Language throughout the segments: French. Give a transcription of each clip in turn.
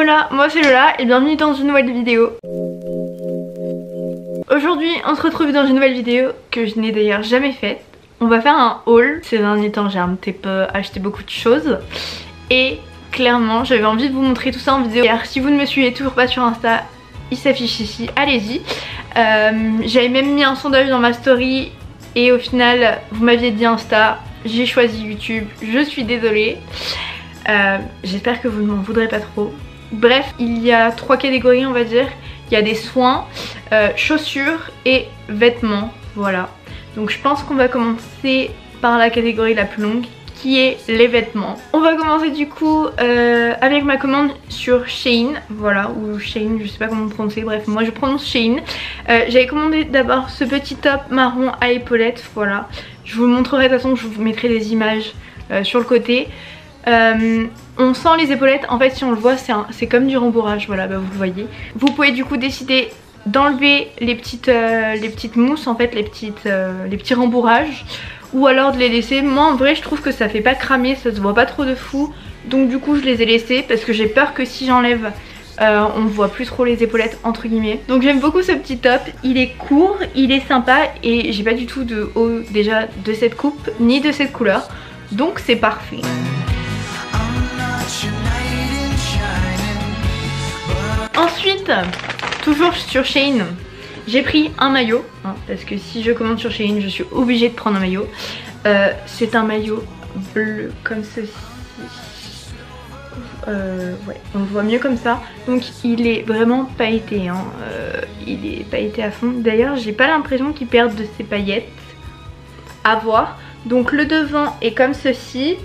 Hola, moi c'est Lola et bienvenue dans une nouvelle vidéo. Aujourd'hui on se retrouve dans une nouvelle vidéo que je n'ai d'ailleurs jamais faite. On va faire un haul. Ces derniers temps j'ai un petit peu acheté beaucoup de choses et clairement j'avais envie de vous montrer tout ça en vidéo. Alors si vous ne me suivez toujours pas sur Insta, il s'affiche ici, allez-y. J'avais même mis un sondage dans ma story et au final vous m'aviez dit Insta, j'ai choisi YouTube, je suis désolée. J'espère que vous ne m'en voudrez pas trop. Bref, il y a 3 catégories on va dire. Il y a des soins, chaussures et vêtements, voilà. Donc je pense qu'on va commencer par la catégorie la plus longue qui est les vêtements. On va commencer du coup avec ma commande sur Shein, voilà, ou Shein, je sais pas comment prononcer, bref moi je prononce Shein. J'avais commandé d'abord ce petit top marron à épaulettes, voilà. Je vous le montrerai de toute façon, je vous mettrai des images sur le côté. On sent les épaulettes, en fait si on le voit c'est comme du rembourrage, voilà, bah, vous le voyez. Vous pouvez du coup décider d'enlever les petites mousses, en fait les petits rembourrages, ou alors de les laisser. Moi en vrai je trouve que ça fait pas cramer, ça se voit pas trop de fou, donc du coup je les ai laissés parce que j'ai peur que si j'enlève on voit plus trop les épaulettes entre guillemets. Donc j'aime beaucoup ce petit top, il est court, il est sympa et j'ai pas du tout de haut déjà de cette coupe ni de cette couleur, donc c'est parfait. Ensuite, toujours sur Shein, j'ai pris un maillot, hein, parce que si je commande sur Shein, je suis obligée de prendre un maillot. C'est un maillot bleu comme ceci. Ouais, on le voit mieux comme ça. Donc il est vraiment pailleté, hein. Il est pailleté à fond. D'ailleurs, j'ai pas l'impression qu'il perde de ses paillettes. À voir. Donc le devant est comme ceci.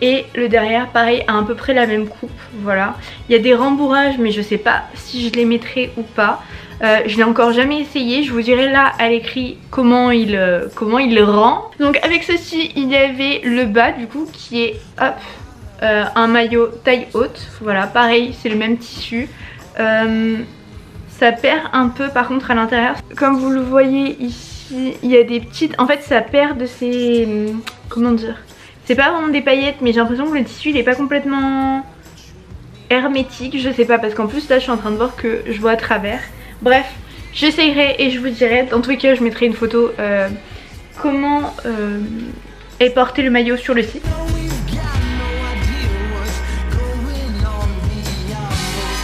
Et le derrière pareil a à peu près la même coupe, voilà. Il y a des rembourrages mais je sais pas si je les mettrai ou pas. Je l'ai encore jamais essayé, je vous dirai là à l'écrit comment il rend. Donc avec ceci il y avait le bas du coup qui est hop, un maillot taille haute, voilà pareil c'est le même tissu. Ça perd un peu par contre à l'intérieur. Comme vous le voyez ici il y a des petites, en fait ça perd de ses, comment dire, c'est pas vraiment des paillettes mais j'ai l'impression que le tissu il est pas complètement hermétique, je sais pas parce qu'en plus là je suis en train de voir que je vois à travers. Bref, j'essayerai et je vous dirai, dans tous les cas je mettrai une photo comment est porté le maillot sur le site.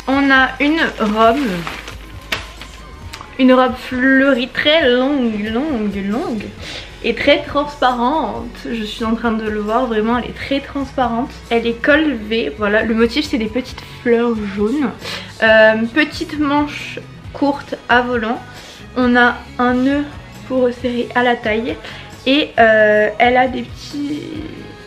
On a une robe fleurie très longue et très transparente. Je suis en train de le voir, vraiment elle est très transparente. Elle est col V, voilà, le motif c'est des petites fleurs jaunes. Petite manche courte à volant. On a un nœud pour resserrer à la taille. Et elle a des petits...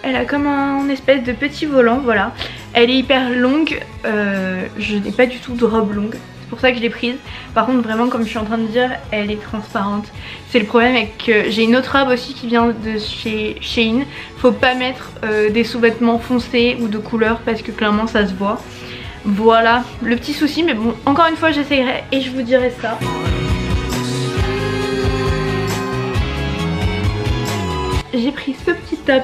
Elle a comme un espèce de petit volant, voilà. Elle est hyper longue, je n'ai pas du tout de robe longue. C'est pour ça que je l'ai prise. Par contre vraiment comme je suis en train de dire, elle est transparente. C'est le problème avec que j'ai une autre robe aussi qui vient de chez Shein. Faut pas mettre des sous-vêtements foncés ou de couleur parce que clairement ça se voit. Voilà le petit souci, mais bon encore une fois j'essayerai et je vous dirai ça. J'ai pris ce petit top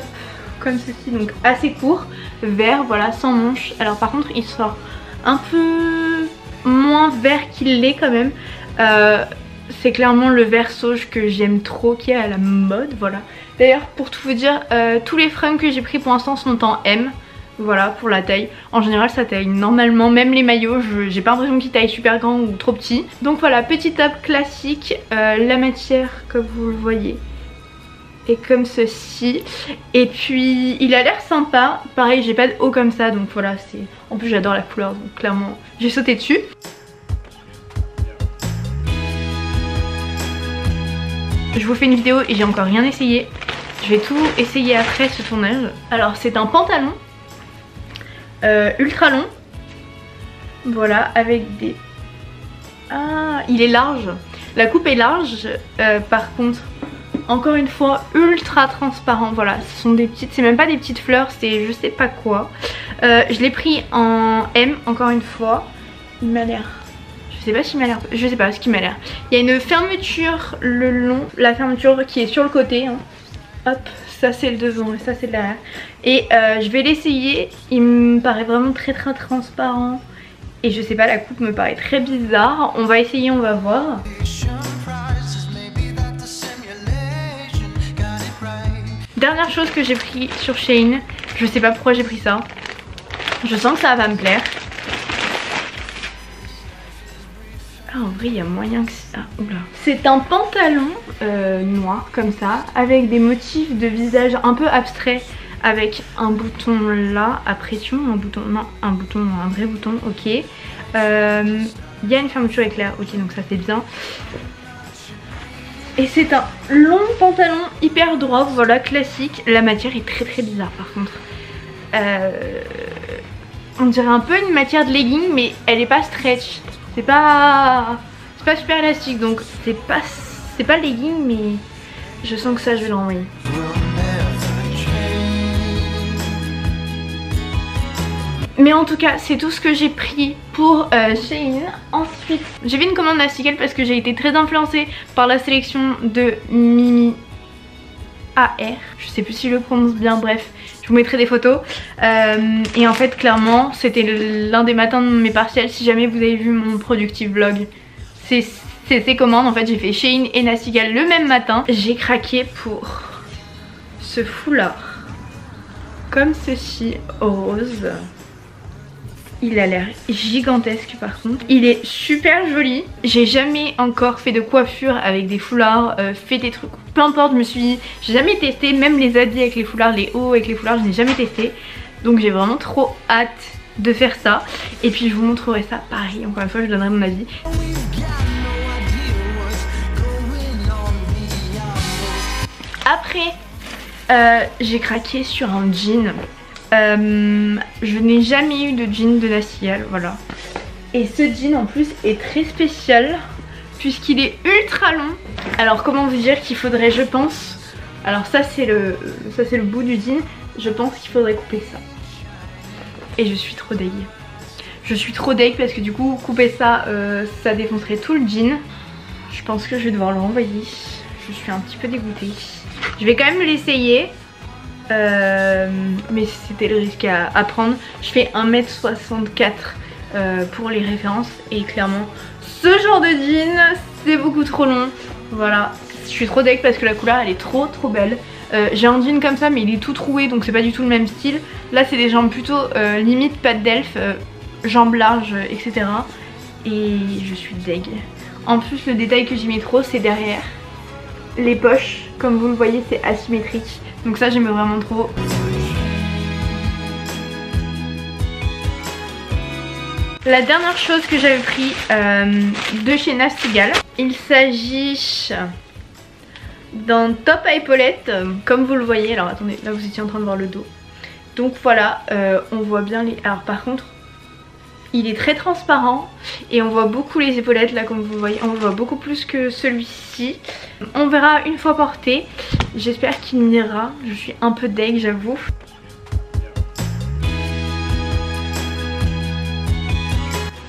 comme ceci, donc assez court, vert, voilà, sans manches. Alors par contre il sort un peu moins vert qu'il l'est quand même. C'est clairement le vert sauge que j'aime trop, qui est à la mode, voilà. D'ailleurs pour tout vous dire, tous les fringues que j'ai pris pour l'instant sont en M. Voilà pour la taille, en général ça taille normalement, même les maillots j'ai pas l'impression qu'ils taillent super grand ou trop petit. Donc voilà, petit top classique, la matière comme vous le voyez est comme ceci. Et puis il a l'air sympa, pareil j'ai pas de haut comme ça donc voilà, c'est, en plus j'adore la couleur donc clairement j'ai sauté dessus. Je vous fais une vidéo et j'ai encore rien essayé, je vais tout essayer après ce tournage. Alors c'est un pantalon ultra long, voilà, avec des... Ah, il est large, la coupe est large, par contre encore une fois ultra transparent, voilà, ce sont des petites, c'est même pas des petites fleurs, c'est je sais pas quoi. Je l'ai pris en M encore une fois, il m'a l'air, je sais pas s'il m'a l'air, je sais pas ce qu'il m'a l'air. Il y a une fermeture le long, la fermeture qui est sur le côté, hein. Hop, ça c'est le devant et ça c'est le derrière. Et je vais l'essayer, il me paraît vraiment très très transparent Et je sais pas, la coupe me paraît très bizarre. On va essayer, on va voir. Dernière chose que j'ai pris sur Shein, je sais pas pourquoi j'ai pris ça. Je sens que ça va me plaire. Ah, en vrai il y a moyen que ça... Oula. C'est un pantalon noir comme ça, avec des motifs de visage un peu abstraits, avec un bouton là, à pression, un bouton, non, un bouton, un vrai bouton, ok. Il y a une fermeture éclair, ok, donc ça c'est bien. Et c'est un long pantalon hyper droit, voilà, classique. La matière est très très bizarre par contre. On dirait un peu une matière de legging, mais elle est pas stretch. C'est pas super élastique, donc c'est pas legging, mais je sens que ça je vais l'envoyer. Mais en tout cas c'est tout ce que j'ai pris pour Shein. Ensuite j'ai fait une commande Nastigal parce que j'ai été très influencée par la sélection de Mimi AR. Je sais plus si je le prononce bien, bref je vous mettrai des photos. Et en fait clairement c'était l'un des matins de mes partiels. Si jamais vous avez vu mon productive vlog, c'est ces commandes. En fait j'ai fait Shein et Nastigal le même matin. J'ai craqué pour ce foulard comme ceci, rose. Il a l'air gigantesque par contre. Il est super joli. J'ai jamais encore fait de coiffure avec des foulards, fait des trucs. Peu importe, je me suis dit, j'ai jamais testé. Même les habits avec les foulards, les hauts avec les foulards, je n'ai jamais testé. Donc j'ai vraiment trop hâte de faire ça. Et puis je vous montrerai ça pareil. Encore une fois, je donnerai mon avis. Après, j'ai craqué sur un jean. Je n'ai jamais eu de jean de Nastigal, voilà. Et ce jean en plus est très spécial puisqu'il est ultra long. Alors comment vous dire qu'il faudrait, je pense, alors ça c'est le bout du jean, je pense qu'il faudrait couper ça. Et je suis trop deg. Je suis trop deg parce que du coup couper ça, ça défoncerait tout le jean. Je pense que je vais devoir le renvoyer. Je suis un petit peu dégoûtée. Je vais quand même l'essayer. Mais c'était le risque à prendre. Je fais 1m64 pour les références. Et clairement ce genre de jean c'est beaucoup trop long. Voilà, je suis trop deg parce que la couleur elle est trop belle. J'ai un jean comme ça mais il est tout troué, donc c'est pas du tout le même style. Là c'est des jambes plutôt limite pattes d'elfe, jambes larges, etc. Et je suis deg. En plus le détail que j'y mets trop c'est derrière les poches. Comme vous le voyez c'est asymétrique. Donc ça j'aime vraiment trop. La dernière chose que j'avais pris de chez Nastigal, il s'agit d'un top à épaulettes comme vous le voyez. Alors attendez, là vous étiez en train de voir le dos. Donc voilà, on voit bien les... Alors par contre il est très transparent et on voit beaucoup les épaulettes là comme vous voyez. On voit beaucoup plus que celui-ci. On verra une fois porté. J'espère qu'il m'ira. Je suis un peu deg j'avoue.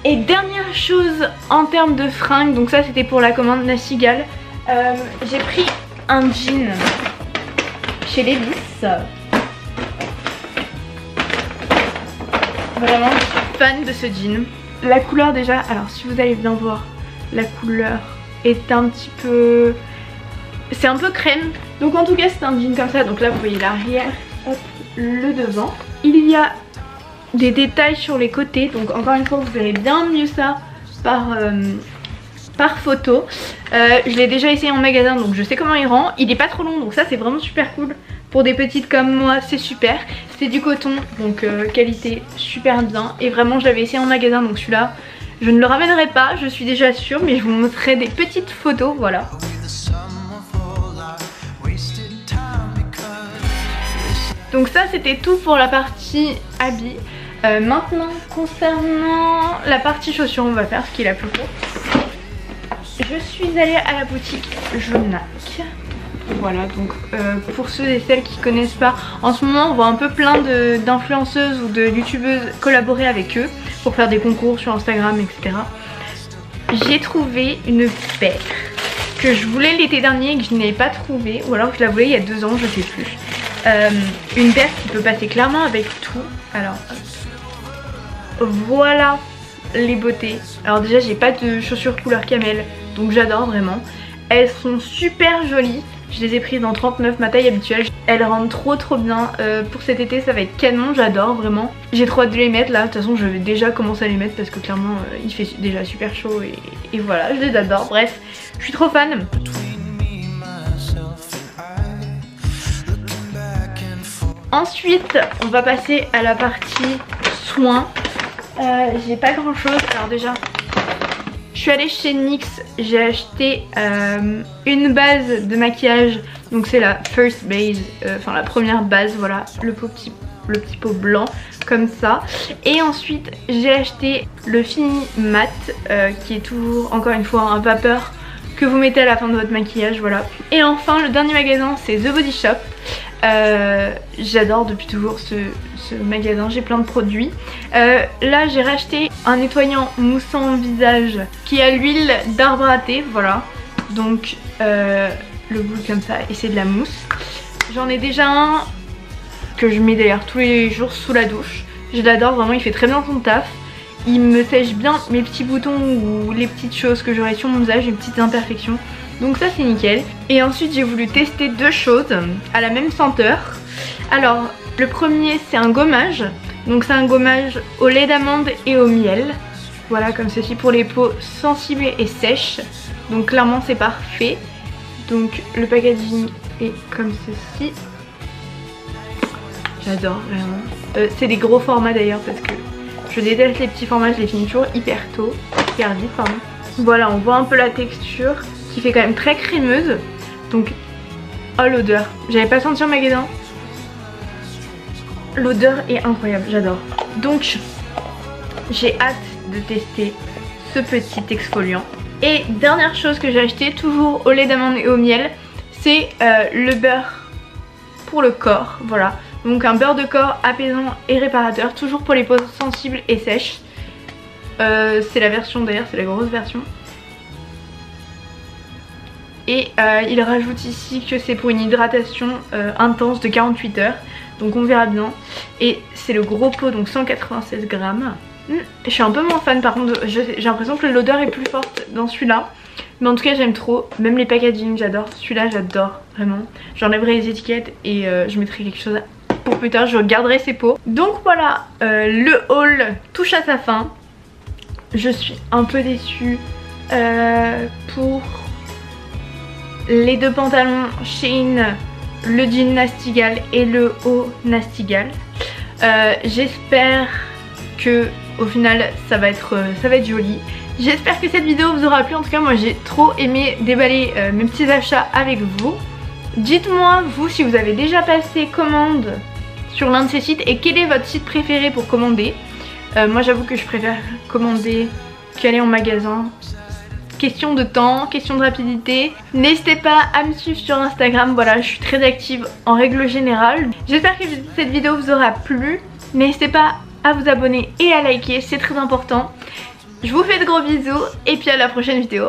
Et dernière chose en termes de fringues, donc ça c'était pour la commande Nastigal. J'ai pris un jean chez Levi's. Vraiment je suis fan de ce jean. La couleur déjà, alors si vous allez bien voir, la couleur est un petit peu... C'est un peu crème. Donc en tout cas c'est un jean comme ça. Donc là vous voyez l'arrière, le devant. Il y a des détails sur les côtés. Donc encore une fois vous verrez bien mieux ça par photo. Je l'ai déjà essayé en magasin donc je sais comment il rend. Il est pas trop long donc ça c'est vraiment super cool. Pour des petites comme moi c'est super. C'est du coton donc qualité super bien. Et vraiment je l'avais essayé en magasin donc celui-là je ne le ramènerai pas, je suis déjà sûre. Mais je vous montrerai des petites photos, voilà. Donc ça c'était tout pour la partie habits. Maintenant concernant la partie chaussures, on va faire ce qui est la plus courte. Je suis allée à la boutique Jonac. Voilà, donc pour ceux et celles qui connaissent pas, en ce moment on voit un peu plein d'influenceuses ou de youtubeuses collaborer avec eux pour faire des concours sur Instagram, etc. J'ai trouvé une paire que je voulais l'été dernier et que je n'avais pas trouvé, ou alors que je la voulais il y a 2 ans, je sais plus. Une paire qui peut passer clairement avec tout. Alors voilà les beautés. Alors déjà j'ai pas de chaussures couleur camel, donc j'adore vraiment. Elles sont super jolies. Je les ai prises dans 39, ma taille habituelle. Elles rendent trop bien. Pour cet été ça va être canon, j'adore vraiment. J'ai trop hâte de les mettre là. De toute façon je vais déjà commencer à les mettre parce que clairement il fait déjà super chaud et voilà, je les adore. Bref, je suis trop fan. Ensuite on va passer à la partie soins. J'ai pas grand chose. Alors déjà je suis allée chez NYX, j'ai acheté une base de maquillage. Donc c'est la first base, enfin la première base, voilà, le petit pot blanc comme ça. Et ensuite j'ai acheté le fini mat qui est toujours encore une fois un vapeur que vous mettez à la fin de votre maquillage, voilà. Et enfin le dernier magasin c'est The Body Shop. J'adore depuis toujours ce magasin, j'ai plein de produits. Là j'ai racheté un nettoyant moussant visage qui a l'huile d'arbre à thé, voilà. Donc le bout comme ça et c'est de la mousse. J'en ai déjà un que je mets d'ailleurs tous les jours sous la douche. Je l'adore vraiment, il fait très bien son taf. Il me sèche bien mes petits boutons ou les petites choses que j'aurais sur mon visage, les petites imperfections. Donc ça c'est nickel. Et ensuite j'ai voulu tester deux choses à la même senteur. Alors le premier c'est un gommage. Donc c'est un gommage au lait d'amande et au miel. Voilà comme ceci pour les peaux sensibles et sèches. Donc clairement c'est parfait. Donc le packaging est comme ceci. J'adore vraiment. C'est des gros formats d'ailleurs parce que je déteste les petits formats, je les finis toujours hyper tôt. Hyper vite pardon. Voilà, on voit un peu la texture qui fait quand même très crémeuse. Donc, oh l'odeur, j'avais pas senti en magasin. L'odeur est incroyable, j'adore. Donc, j'ai hâte de tester ce petit exfoliant. Et dernière chose que j'ai acheté, toujours au lait d'amande et au miel, c'est le beurre pour le corps, voilà. Donc un beurre de corps apaisant et réparateur, toujours pour les peaux sensibles et sèches. C'est la version d'ailleurs, c'est la grosse version. Et il rajoute ici que c'est pour une hydratation intense de 48 heures. Donc on verra bien. Et c'est le gros pot, donc 196 grammes. Je suis un peu moins fan par contre, j'ai l'impression que l'odeur est plus forte dans celui-là. Mais en tout cas j'aime trop, même les packaging j'adore. Celui-là j'adore vraiment. J'enlèverai les étiquettes et je mettrai quelque chose pour plus tard, je garderai ces pots. Donc voilà, le haul touche à sa fin. Je suis un peu déçue pour les deux pantalons Shein, le jean Nastigal et le haut Nastigal. J'espère que au final ça va être joli. J'espère que cette vidéo vous aura plu. En tout cas moi j'ai trop aimé déballer mes petits achats avec vous. Dites-moi vous si vous avez déjà passé commande sur l'un de ces sites et quel est votre site préféré pour commander. Moi j'avoue que je préfère commander qu'aller en magasin. Question de temps, question de rapidité. N'hésitez pas à me suivre sur Instagram, voilà je suis très active en règle générale. J'espère que cette vidéo vous aura plu. N'hésitez pas à vous abonner et à liker, c'est très important. Je vous fais de gros bisous et puis à la prochaine vidéo.